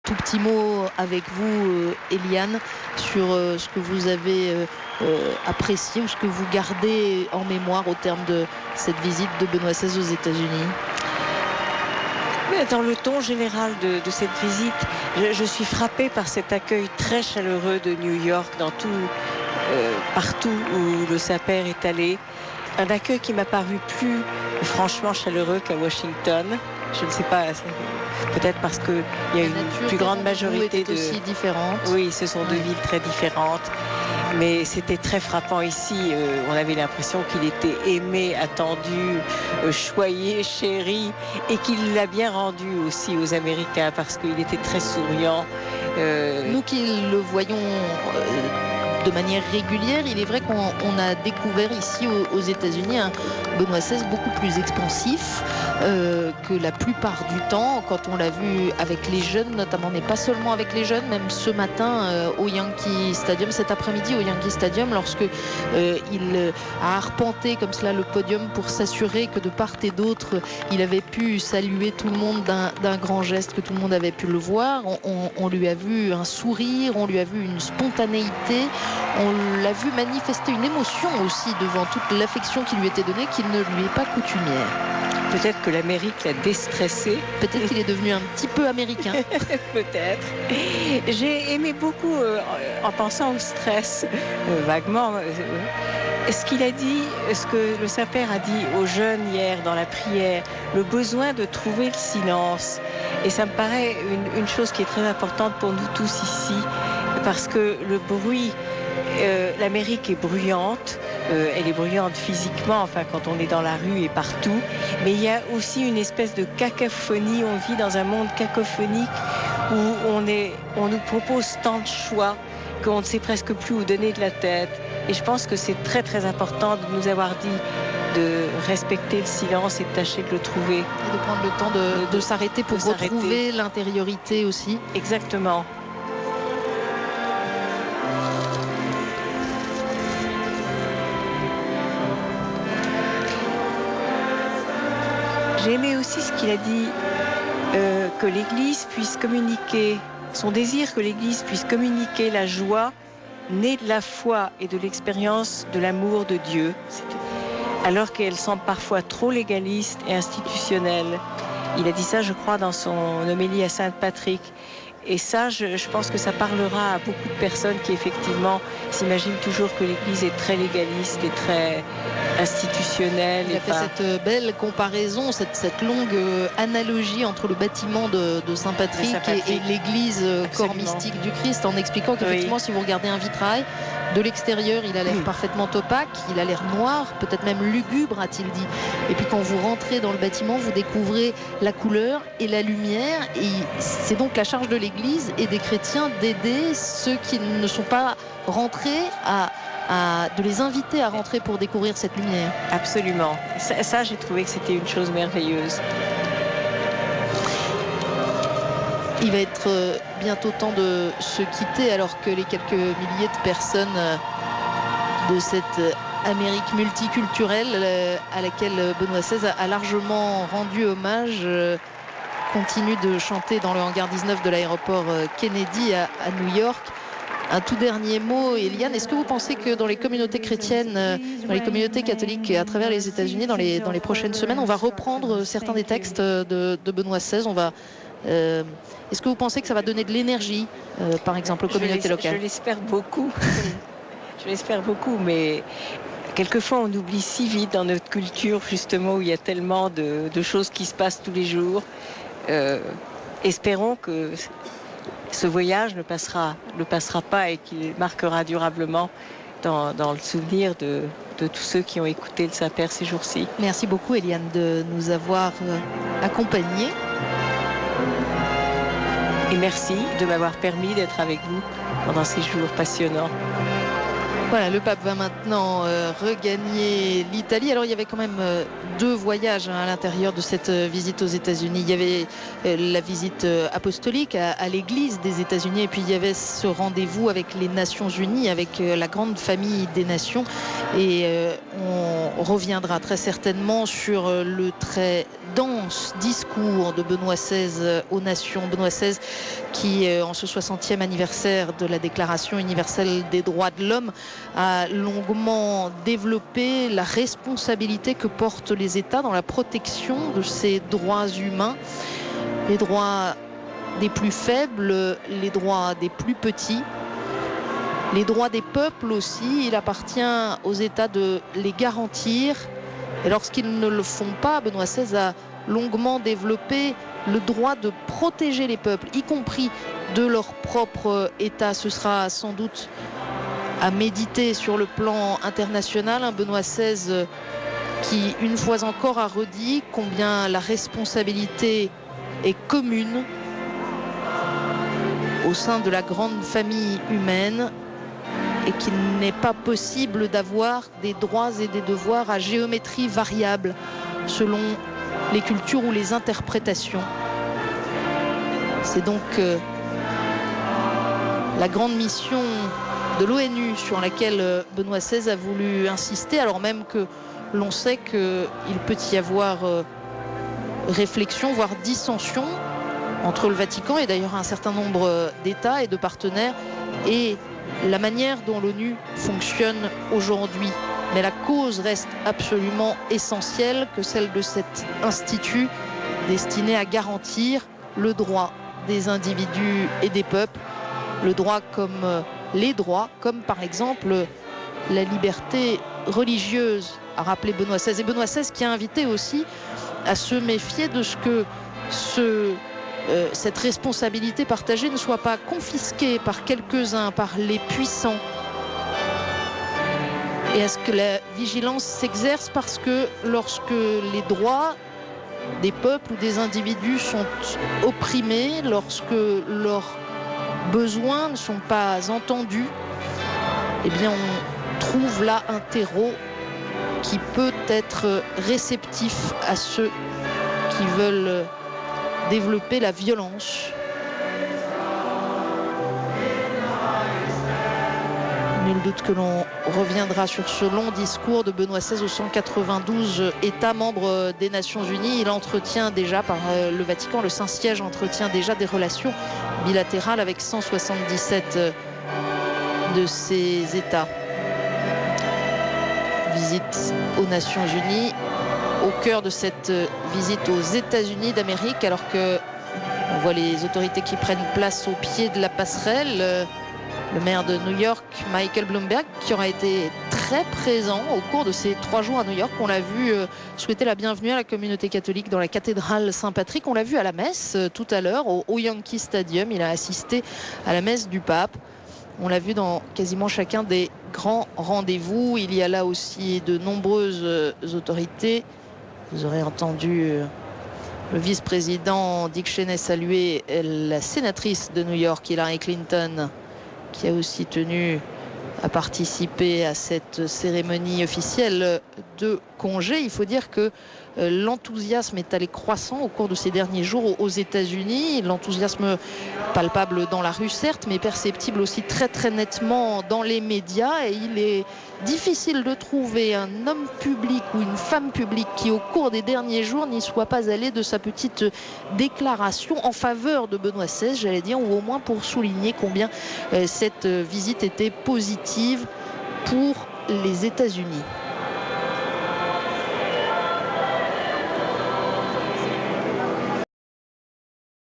tout petit mot avec vous, Eliane, sur ce que vous avez apprécié ou ce que vous gardez en mémoire au terme de cette visite de Benoît XVI aux États-Unis. Dans le ton général de cette visite, je suis frappée par cet accueil très chaleureux de New York partout où le Saint-Père est allé. Un accueil qui m'a paru plus franchement chaleureux qu'à Washington. Je ne sais pas, peut-être parce qu'il y a une plus grande majorité de... aussi différente. Oui, ce sont deux villes très différentes. Mais c'était très frappant ici. On avait l'impression qu'il était aimé, attendu, choyé, chéri, et qu'il l'a bien rendu aussi aux Américains parce qu'il était très souriant. Nous qui le voyons de manière régulière, il est vrai qu'on a découvert ici aux États-Unis un Benoît XVI beaucoup plus expansif que la plupart du temps quand on l'a vu avec les jeunes notamment, mais pas seulement avec les jeunes, même ce matin au Yankee Stadium, cet après-midi au Yankee Stadium, lorsque il a arpenté comme cela le podium pour s'assurer que de part et d'autre il avait pu saluer tout le monde d'un grand geste, que tout le monde avait pu le voir. On lui a vu un sourire, on lui a vu une spontanéité, on l'a vu manifester une émotion aussi devant toute l'affection qui lui était donnée, qui ne lui est pas coutumière. Peut-être que l'Amérique l'a déstressé. Peut-être qu'il est devenu un petit peu américain. Peut-être. J'ai aimé beaucoup, en pensant au stress, vaguement, ce qu'il a dit, ce que le Saint-Père a dit aux jeunes hier dans la prière, le besoin de trouver le silence. Et ça me paraît une chose qui est très importante pour nous tous ici, parce que le bruit, l'Amérique est bruyante. Elle est bruyante physiquement, enfin quand on est dans la rue et partout, mais il y a aussi une espèce de cacophonie. On vit dans un monde cacophonique où on nous propose tant de choix qu'on ne sait presque plus où donner de la tête. Et je pense que c'est très très important de nous avoir dit de respecter le silence et de tâcher de le trouver. Et de prendre le temps de s'arrêter pour retrouver l'intériorité aussi. Exactement. J'ai aimé aussi ce qu'il a dit, que l'Église puisse communiquer, son désir que l'Église puisse communiquer la joie née de la foi et de l'expérience de l'amour de Dieu, alors qu'elle semble parfois trop légaliste et institutionnelle. Il a dit ça, je crois, dans son homélie à Saint-Patrick. Et ça, je pense que ça parlera à beaucoup de personnes qui, effectivement, s'imaginent toujours que l'Église est très légaliste et très institutionnelle. Il a fait cette belle comparaison, cette longue analogie entre le bâtiment de Saint-Patrick et l'Église corps mystique du Christ, en expliquant qu'effectivement, oui, si vous regardez un vitrail, de l'extérieur, il a l'air parfaitement opaque, il a l'air noir, peut-être même lugubre, a-t-il dit. Et puis quand vous rentrez dans le bâtiment, vous découvrez la couleur et la lumière. Et c'est donc la charge de l'Église et des chrétiens d'aider ceux qui ne sont pas rentrés de les inviter à rentrer pour découvrir cette lumière. Absolument. Ça j'ai trouvé que c'était une chose merveilleuse. Il va être bientôt temps de se quitter alors que les quelques milliers de personnes de cette Amérique multiculturelle à laquelle Benoît XVI a largement rendu hommage continuent de chanter dans le hangar 19 de l'aéroport Kennedy à New York. Un tout dernier mot, Eliane, est-ce que vous pensez que dans les communautés chrétiennes, dans les communautés catholiques à travers les États-Unis, dans les prochaines semaines, on va reprendre certains des textes de Benoît XVI, est-ce que vous pensez que ça va donner de l'énergie, par exemple, aux communautés locales ? Je l'espère beaucoup. Je l'espère beaucoup, mais quelquefois on oublie si vite dans notre culture, justement, où il y a tellement de choses qui se passent tous les jours. Espérons que ce voyage ne passera pas et qu'il marquera durablement dans le souvenir de tous ceux qui ont écouté le Saint-Père ces jours-ci. Merci beaucoup, Eliane, de nous avoir accompagnés. Et merci de m'avoir permis d'être avec vous pendant ces jours passionnants. Voilà, le pape va maintenant regagner l'Italie. Alors il y avait quand même 2 voyages à l'intérieur de cette visite aux États-Unis. Il y avait la visite apostolique à l'église des États-Unis, et puis il y avait ce rendez-vous avec les Nations Unies, avec la grande famille des nations. Et on reviendra très certainement sur le très dense discours de Benoît XVI aux nations. Benoît XVI qui, en ce 60e anniversaire de la Déclaration universelle des droits de l'homme, a longuement développé la responsabilité que portent les États dans la protection de ces droits humains, les droits des plus faibles, les droits des plus petits, les droits des peuples aussi. Il appartient aux États de les garantir, et lorsqu'ils ne le font pas, Benoît XVI a longuement développé le droit de protéger les peuples, y compris de leur propre État. Ce sera sans doute à méditer sur le plan international. Un Benoît XVI qui, une fois encore, a redit combien la responsabilité est commune au sein de la grande famille humaine, et qu'il n'est pas possible d'avoir des droits et des devoirs à géométrie variable selon les cultures ou les interprétations. C'est donc la grande mission de l'ONU sur laquelle Benoît XVI a voulu insister, alors même que l'on sait qu'il peut y avoir réflexion, voire dissension entre le Vatican et d'ailleurs un certain nombre d'États et de partenaires, et la manière dont l'ONU fonctionne aujourd'hui. Mais la cause reste absolument essentielle, que celle de cet institut destiné à garantir le droit des individus et des peuples, le droit comme les droits, comme par exemple la liberté religieuse, a rappelé Benoît XVI. Et Benoît XVI qui a invité aussi à se méfier de ce que cette responsabilité partagée ne soit pas confisquée par quelques-uns, par les puissants. Et est-ce que la vigilance s'exerce, parce que lorsque les droits des peuples ou des individus sont opprimés, lorsque leurs besoins ne sont pas entendus, eh bien on trouve là un terreau qui peut être réceptif à ceux qui veulent développer la violence. Nul doute que l'on reviendra sur ce long discours de Benoît XVI aux 192 États membres des Nations Unies. Il entretient déjà, par le Vatican, le Saint-Siège entretient déjà des relations bilatérales avec 177 de ces États. Visite aux Nations Unies, au cœur de cette visite aux États-Unis d'Amérique, alors que on voit les autorités qui prennent place au pied de la passerelle. Le maire de New York, Michael Bloomberg, qui aura été très présent au cours de ces 3 jours à New York. On l'a vu souhaiter la bienvenue à la communauté catholique dans la cathédrale Saint-Patrick. On l'a vu à la messe tout à l'heure au Yankee Stadium. Il a assisté à la messe du pape. On l'a vu dans quasiment chacun des grands rendez-vous. Il y a là aussi de nombreuses autorités. Vous aurez entendu le vice-président Dick Cheney saluer la sénatrice de New York, Hillary Clinton, qui a aussi tenu à participer à cette cérémonie officielle de congé. Il faut dire que l'enthousiasme est allé croissant au cours de ces derniers jours aux États-Unis. L'enthousiasme palpable dans la rue, certes, mais perceptible aussi très très nettement dans les médias. Et il est difficile de trouver un homme public ou une femme publique qui, au cours des derniers jours, n'y soit pas allé de sa petite déclaration en faveur de Benoît XVI, j'allais dire, ou au moins pour souligner combien cette visite était positive pour les États-Unis.